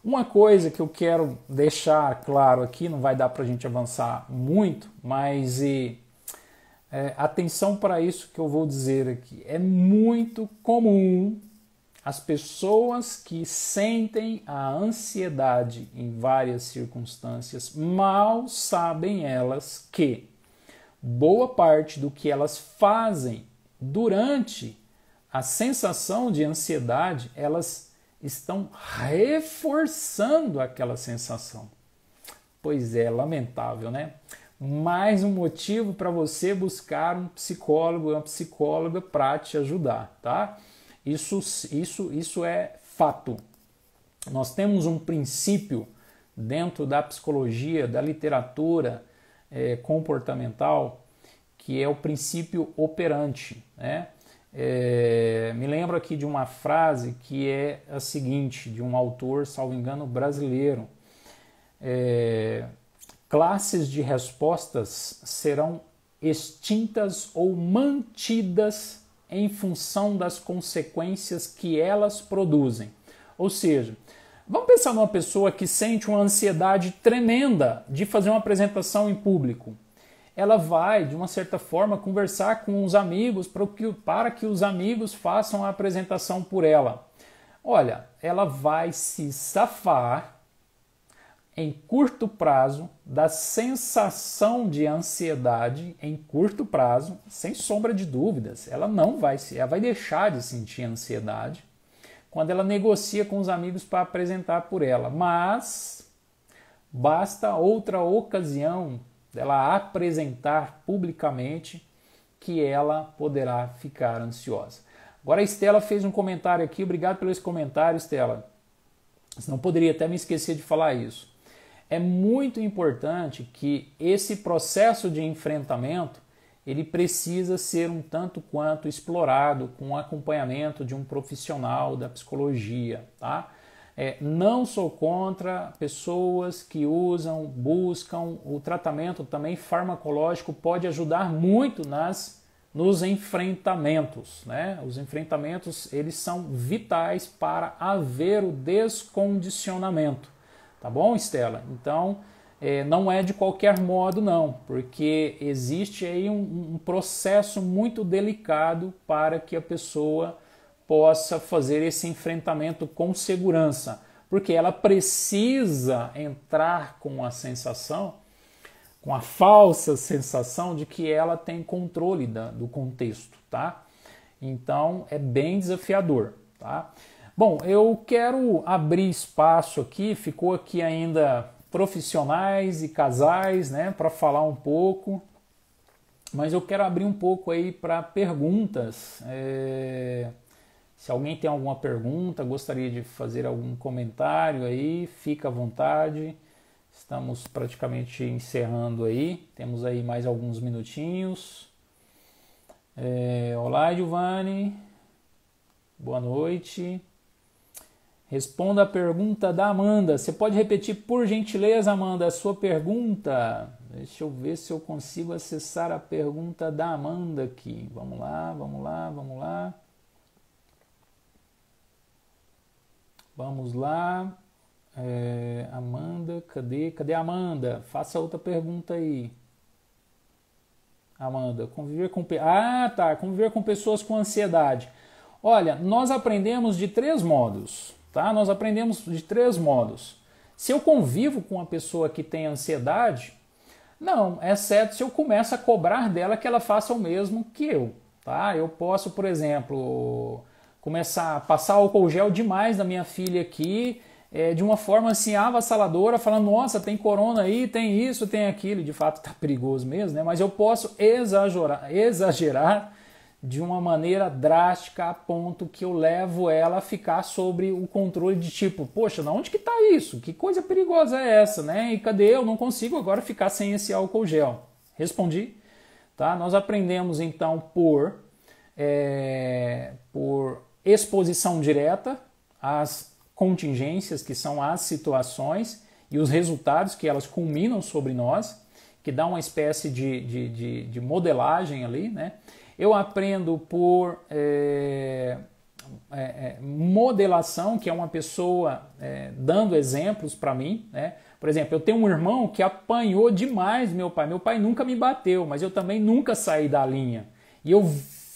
S1: Uma coisa que eu quero deixar claro aqui, não vai dar para a gente avançar muito, mas atenção para isso que eu vou dizer aqui. É muito comum as pessoas que sentem a ansiedade em várias circunstâncias, mal sabem elas que boa parte do que elas fazem durante a sensação de ansiedade, elas estão reforçando aquela sensação. Pois é, lamentável, né? Mais um motivo para você buscar um psicólogo, uma psicóloga para te ajudar, tá? Isso é fato. Nós temos um princípio dentro da psicologia, da literatura comportamental, que é o princípio operante, né? Me lembro aqui de uma frase que é a seguinte, de um autor, salvo engano, brasileiro. Classes de respostas serão extintas ou mantidas em função das consequências que elas produzem. Ou seja, vamos pensar numa pessoa que sente uma ansiedade tremenda de fazer uma apresentação em público. Ela vai, de uma certa forma, conversar com os amigos para que os amigos façam a apresentação por ela. Olha, ela vai se safar em curto prazo da sensação de ansiedade em curto prazo, sem sombra de dúvidas. Ela vai deixar de sentir ansiedade quando ela negocia com os amigos para apresentar por ela. Mas basta outra ocasião dela apresentar publicamente que ela poderá ficar ansiosa. Agora a Estela fez um comentário aqui, obrigado pelo esse comentário, Estela. Não poderia até me esquecer de falar isso. É muito importante que esse processo de enfrentamento ele precisa ser um tanto quanto explorado com o acompanhamento de um profissional da psicologia, tá? Não sou contra pessoas que buscam o tratamento também farmacológico, pode ajudar muito nos enfrentamentos, né? Os enfrentamentos eles são vitais para haver o descondicionamento, tá bom, Estela? Então, não é de qualquer modo não, porque existe aí um processo muito delicado para que a pessoa possa fazer esse enfrentamento com segurança, porque ela precisa entrar com a sensação com a falsa sensação de que ela tem controle do contexto, tá? Então é bem desafiador, tá? Bom, eu quero abrir espaço aqui, ficou aqui ainda profissionais e casais, né, para falar um pouco, mas eu quero abrir um pouco aí para perguntas. Se alguém tem alguma pergunta, gostaria de fazer algum comentário aí, fica à vontade. Estamos praticamente encerrando aí, temos aí mais alguns minutinhos. Olá, Giovanni, boa noite. Responda a pergunta da Amanda. Você pode repetir, por gentileza, Amanda, a sua pergunta? Deixa eu ver se eu consigo acessar a pergunta da Amanda aqui. Vamos lá, vamos lá, vamos lá. Vamos lá. Amanda, cadê a Amanda? Faça outra pergunta aí. Amanda, conviver com pessoas com ansiedade. Olha, nós aprendemos de 3 modos, tá? Nós aprendemos de 3 modos. Se eu convivo com uma pessoa que tem ansiedade, não, exceto se eu começo a cobrar dela que ela faça o mesmo que eu, tá? Eu posso, por exemplo, começar a passar álcool gel demais na minha filha aqui, de uma forma assim avassaladora, falando, nossa, tem aí, tem isso, tem aquilo, e de fato está perigoso mesmo, né? Mas eu posso exagerar de uma maneira drástica a ponto que eu levo ela a ficar sobre o controle de tipo, poxa, de onde que está isso? Que coisa perigosa é essa, né? E cadê? Eu não consigo agora ficar sem esse álcool gel. Respondi, tá? Nós aprendemos então por exposição direta às contingências, que são as situações e os resultados que elas culminam sobre nós, que dá uma espécie de modelagem ali, né? Eu aprendo por modelação, que é uma pessoa dando exemplos para mim, né? Por exemplo, eu tenho um irmão que apanhou demais meu pai. Meu pai nunca me bateu, mas eu também nunca saí da linha. E eu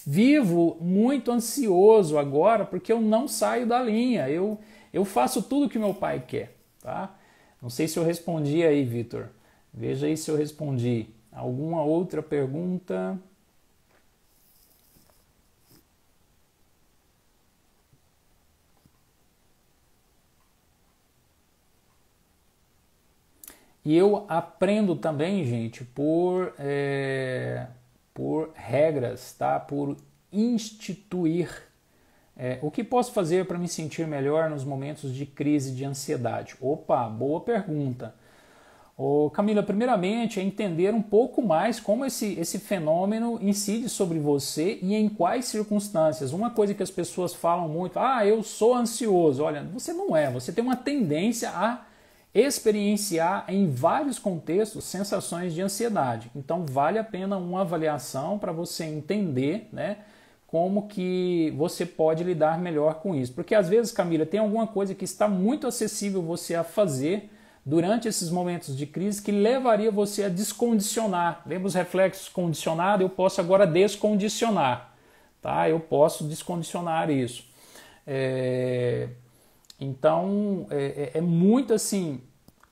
S1: vivo muito ansioso agora porque eu não saio da linha. Eu faço tudo que meu pai quer, tá? Não sei se eu respondi aí, Vitor. Veja aí se eu respondi. Alguma outra pergunta? E eu aprendo também, gente, por regras, tá? Por instituir. O que posso fazer para me sentir melhor nos momentos de crise de ansiedade? Opa, boa pergunta. Camila, primeiramente é entender um pouco mais como esse fenômeno incide sobre você e em quais circunstâncias. Uma coisa que as pessoas falam muito, eu sou ansioso. Olha, você não é, você tem uma tendência a experienciar em vários contextos sensações de ansiedade. Então vale a pena uma avaliação para você entender, né, como que você pode lidar melhor com isso. Porque às vezes, Camila, tem alguma coisa que está muito acessível você a fazer durante esses momentos de crise que levaria você a descondicionar. Lembra os reflexos condicionados? Eu posso agora descondicionar, tá? Eu posso descondicionar isso. Então, é muito assim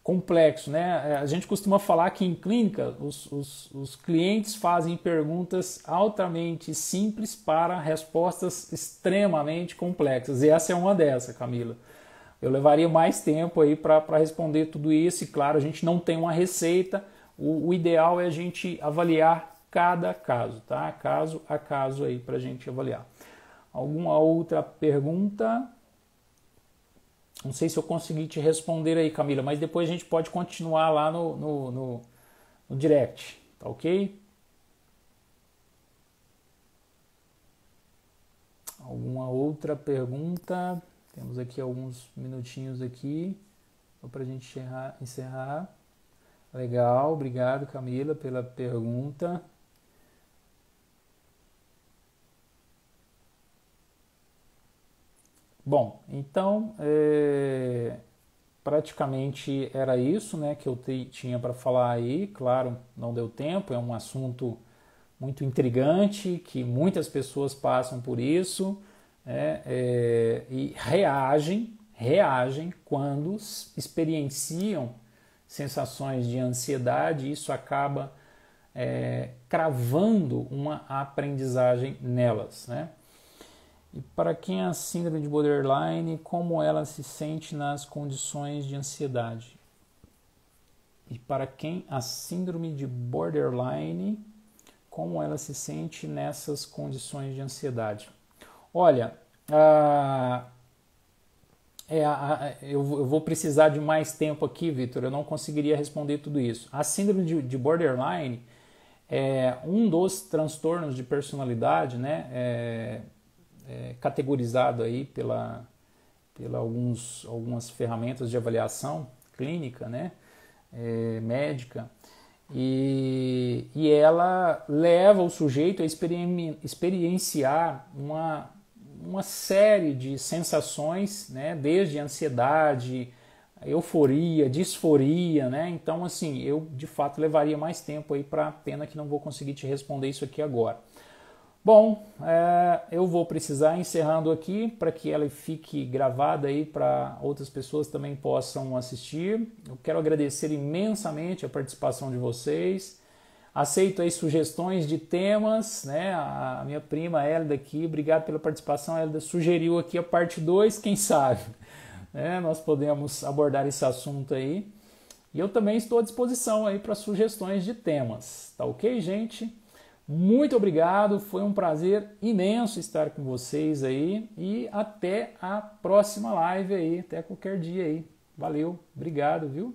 S1: complexo, né? A gente costuma falar que em clínica os clientes fazem perguntas altamente simples para respostas extremamente complexas. E essa é uma dessas, Camila. Eu levaria mais tempo aí para responder tudo isso e, claro, a gente não tem uma receita. O ideal é a gente avaliar cada caso, tá? Caso a caso aí para a gente avaliar. Alguma outra pergunta? Não sei se eu consegui te responder aí, Camila, mas depois a gente pode continuar lá no direct, tá ok? Alguma outra pergunta? Temos aqui alguns minutinhos aqui para a gente encerrar. Legal, obrigado, Camila, pela pergunta. Bom, então praticamente era isso, né, que eu tinha para falar aí. Claro, não deu tempo, é um assunto muito intrigante, que muitas pessoas passam por isso, e reagem quando experienciam sensações de ansiedade, e isso acaba cravando uma aprendizagem nelas, né? E para quem é a síndrome de borderline, como ela se sente nas condições de ansiedade? E para quem a síndrome de borderline, como ela se sente nessas condições de ansiedade? Olha, eu vou precisar de mais tempo aqui, Vitor, eu não conseguiria responder tudo isso. A síndrome de borderline é um dos transtornos de personalidade, né? Categorizado aí pela algumas ferramentas de avaliação clínica, né? Médica, e ela leva o sujeito a experienciar uma série de sensações, né? Desde ansiedade, euforia, disforia, né? Então, assim, eu de fato levaria mais tempo aí, para pena que não vou conseguir te responder isso aqui agora. Bom, eu vou precisar encerrando aqui para que ela fique gravada aí para outras pessoas também possam assistir. Eu quero agradecer imensamente a participação de vocês. Aceito aí sugestões de temas, né? A minha prima Hélida aqui, obrigado pela participação. A Hélida sugeriu aqui a parte 2, quem sabe, né? Nós podemos abordar esse assunto aí. E eu também estou à disposição aí para sugestões de temas, tá ok, gente? Muito obrigado, foi um prazer imenso estar com vocês aí e até a próxima live aí, até qualquer dia aí. Valeu, obrigado, viu?